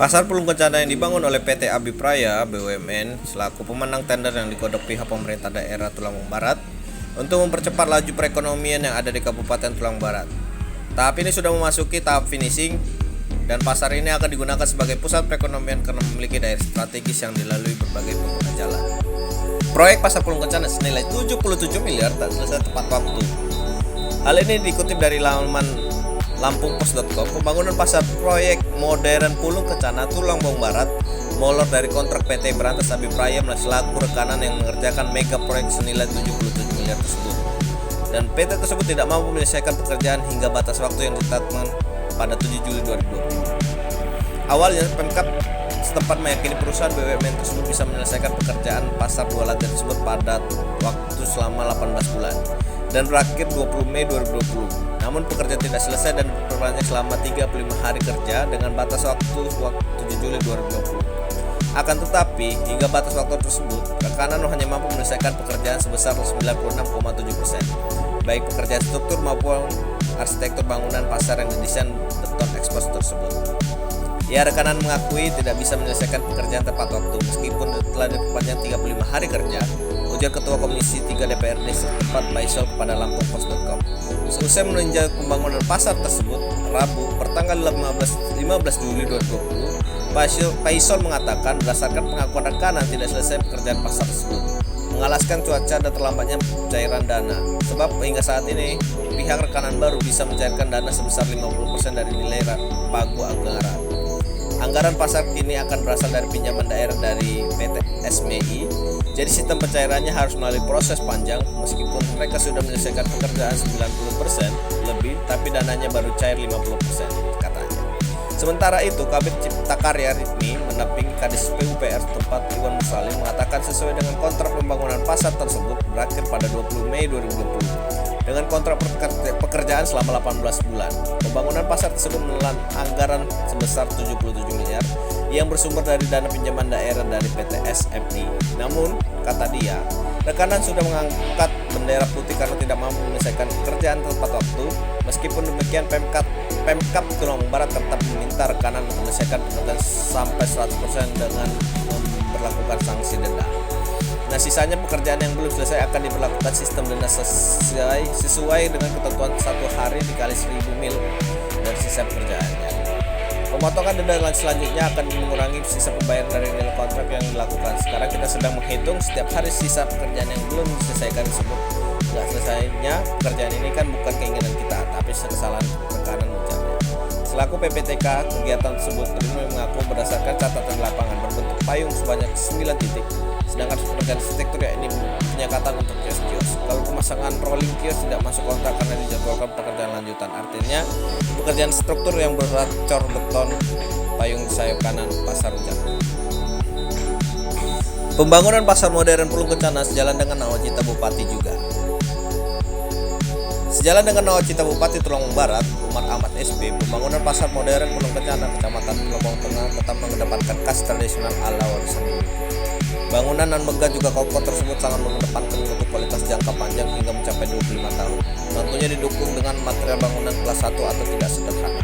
Pasar Pulung Kencana yang dibangun oleh PT Abipraya BUMN selaku pemenang tender yang digodok pihak pemerintah daerah Tulungagung Barat untuk mempercepat laju perekonomian yang ada di Kabupaten Tulungagung Barat. Tahap ini sudah memasuki tahap finishing dan pasar ini akan digunakan sebagai pusat perekonomian karena memiliki daerah strategis yang dilalui berbagai pengguna jalan. Proyek Pasar Pulung Kencana senilai 77 miliar tak selesai tepat waktu. Hal ini dikutip dari laman lampungpos.com. Pembangunan pasar proyek modern Pulung Kencana Tulungagung Barat molor dari kontrak PT Berantas Abipraya selaku rekanan yang mengerjakan mega proyek senilai 77 miliar tersebut. Dan PT tersebut tidak mampu menyelesaikan pekerjaan hingga batas waktu yang ditetapkan pada 7 Juli 2020. Awalnya Pemkab setempat meyakini perusahaan BUMN tersebut bisa menyelesaikan pekerjaan pasar dua lantai tersebut pada waktu selama 18 bulan dan berakhir 20 Mei 2020. Namun pekerjaan tidak selesai dan diperpanjang selama 35 hari kerja dengan batas waktu 7 Juli 2020. Akan tetapi, hingga batas waktu tersebut, rekanan hanya mampu menyelesaikan pekerjaan sebesar 96,7%, baik pekerjaan struktur maupun arsitektur bangunan pasar yang didesain beton ekspos tersebut. Ya, rekanan mengakui tidak bisa menyelesaikan pekerjaan tepat waktu meskipun telah diperpanjang 35 hari kerja, ujar Ketua Komisi 3 DPRD setempat Paisol kepada lampungpos.com. Seusai meninjau pembangunan pasar tersebut, Rabu, pertanggal 15 Juli 2020, Paisol mengatakan berdasarkan pengakuan rekanan tidak selesai pekerjaan pasar tersebut, mengalaskan cuaca dan terlambatnya pencairan dana. Sebab hingga saat ini, pihak rekanan baru bisa mencairkan dana sebesar 50% dari nilai pagu anggaran. Anggaran pasar kini akan berasal dari pinjaman daerah dari PT SMI. Jadi sistem pencairannya harus melalui proses panjang meskipun mereka sudah menyelesaikan pekerjaan 90% lebih tapi dananya baru cair 50% katanya. Sementara itu Kabid Cipta Karya Ritmi mendampingi Kadis PUPR tempat Iwan Musalim mengatakan sesuai dengan kontrak pembangunan pasar tersebut berakhir pada 20 Mei 2020 dengan kontrak pekerjaan selama 18 bulan. Pembangunan pasar tersebut menelan anggaran sebesar 77 miliar yang bersumber dari dana pinjaman daerah dari PT SMI. Namun, kata dia, rekanan sudah mengangkat bendera putih karena tidak mampu menyelesaikan pekerjaan tepat waktu. Meskipun demikian, Pemkab Tulungagung Barat tetap meminta rekanan untuk menyelesaikan pekerjaan sampai 100% dengan memperlakukan sanksi denda. Nah, sisanya pekerjaan yang belum selesai akan diberlakukan sistem denda sesuai dengan ketentuan 1 hari dikali 1000 mil dari sisa pekerjaannya. Pemotongan denda selanjutnya akan mengurangi sisa pembayaran dari nilai kontrak yang dilakukan. Sekarang kita sedang menghitung setiap hari sisa pekerjaan yang belum diselesaikan tersebut. Nggak selesainya pekerjaan ini kan bukan keinginan kita, tapi kesalahan rekanan ujarnya. Selaku PPTK, kegiatan tersebut Ritmi mengaku berdasarkan catatan lapangan berbentuk payung sebanyak 9 titik. Sedangkan pekerjaan arsitektur yakni penyekatan untuk kios-kios. Kalau pemasangan rolling kios tidak masuk kontrak karena dijadwalkan pekerjaan lanjutan. Artinya pekerjaan struktur yang berat cor beton payung di sayap kanan pasar Kencana. Pembangunan pasar modern Pulung Kencana sejalan dengan nawacita Bupati juga. Sejalan dengan nawacita Bupati Tulungagung Barat, Umar Ahmad SP, pembangunan pasar modern Pulung Kencana, Kecamatan Tulungagung Tengah tetap mengedepankan khas tradisional ala warisan dunia. Bangunan dan megah juga kokoh tersebut sangat mengedepankan mutu kualitas jangka panjang hingga mencapai 25 tahun. Tentunya didukung dengan material bangunan kelas 1 atau tidak sederhana.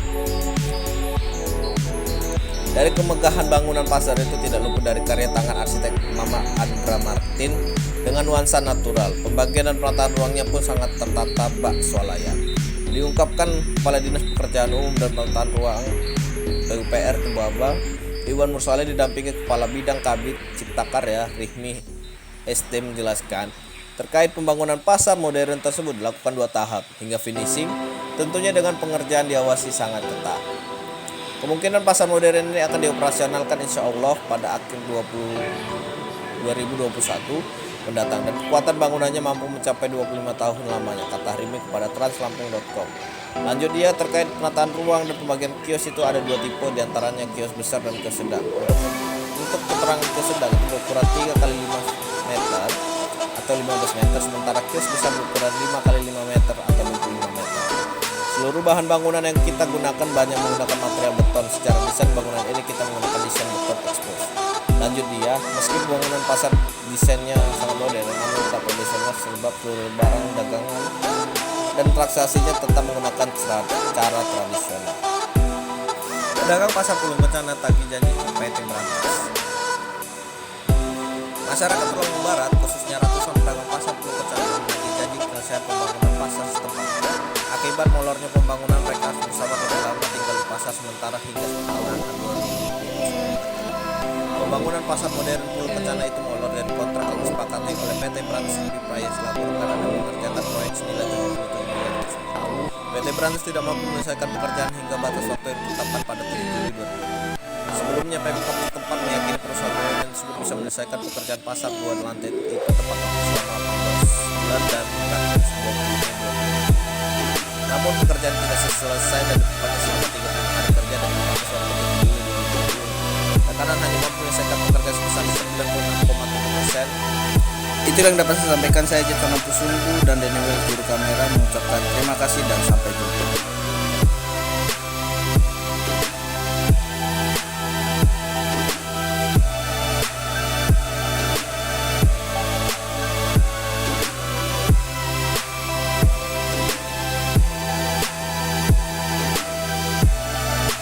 Dari kemegahan bangunan pasar itu tidak luput dari karya tangan arsitek Mama Andra Martin dengan nuansa natural. Pembagian dan penataan ruangnya pun sangat tertata bak swalayan. Diungkapkan Kepala Dinas Pekerjaan Umum dan Penataan Ruang PUPR Kebaba Iwan Musalim didampingi Kepala Bidang Kabid Cipta Karya Ritmi ST menjelaskan terkait pembangunan pasar modern tersebut dilakukan 2 tahap hingga finishing, tentunya dengan pengerjaan diawasi sangat ketat. Kemungkinan pasar modern ini akan dioperasionalkan insya Allah pada akhir 2021 mendatang dan kekuatan bangunannya mampu mencapai 25 tahun lamanya, kata Ritmi kepada translampung.com. Lanjut dia terkait penataan ruang dan pembagian kios itu ada 2 tipe, diantaranya kios besar dan kios sedang. Untuk keterangan kios sedang berukuran 3 x 5 meter atau 15 meter, sementara kios besar berukuran 5 x 5 meter atau 25 meter. Seluruh bahan bangunan yang kita gunakan banyak menggunakan material beton. Secara desain bangunan ini kita menggunakan desain beton ekspos. Lanjut dia, meski bangunan pasar desainnya sangat modern, namun tetap desainnya sebab seluruh barang dagangan dan transaksinya tetap menggunakan cara tradisional. Pedagang pasar Pulung Kencana tagih janji ke PT Berantas. Masyarakat Tulung Barat, khususnya ratusan pedagang pasar Pulung Kencana menagih janji penyelesaian pembangunan pasar setempat. Akibat molornya pembangunan, mereka harus bersama lebih lama tinggal di pasar sementara hingga pertengahan 2020. Pembangunan pasar modern Pulung Kencana itu molor dari kontrak yang disepakati oleh PT Berantas Abi Praya selaku rekanan yang mengerjakan proyek senilai 77 miliar tersebut. PT Berantas tidak mampu menyelesaikan pekerjaan hingga batas waktu yang ditetapkan pada 7 Juli 2020. Sebelumnya Pemkab setempat meyakini perusahaan BUMN tersebut bisa menyelesaikan pekerjaan pasar 2 lantai itu tepat waktu selama 18 bulan dan berakhir 20 Mei 2020. Namun pekerjaan tidak selesai dan diperpanjang selama 30 hari kerja dan dibatas waktu 7 Juli 2020. Tekanan hanya mampu menyelesaikan pekerjaan sebesar 96,7%. Itu yang dapat saya sampaikan. Saya Jetson Pusunggu dan Daniel Juru Kamera mengucapkan terima kasih dan sampai jumpa.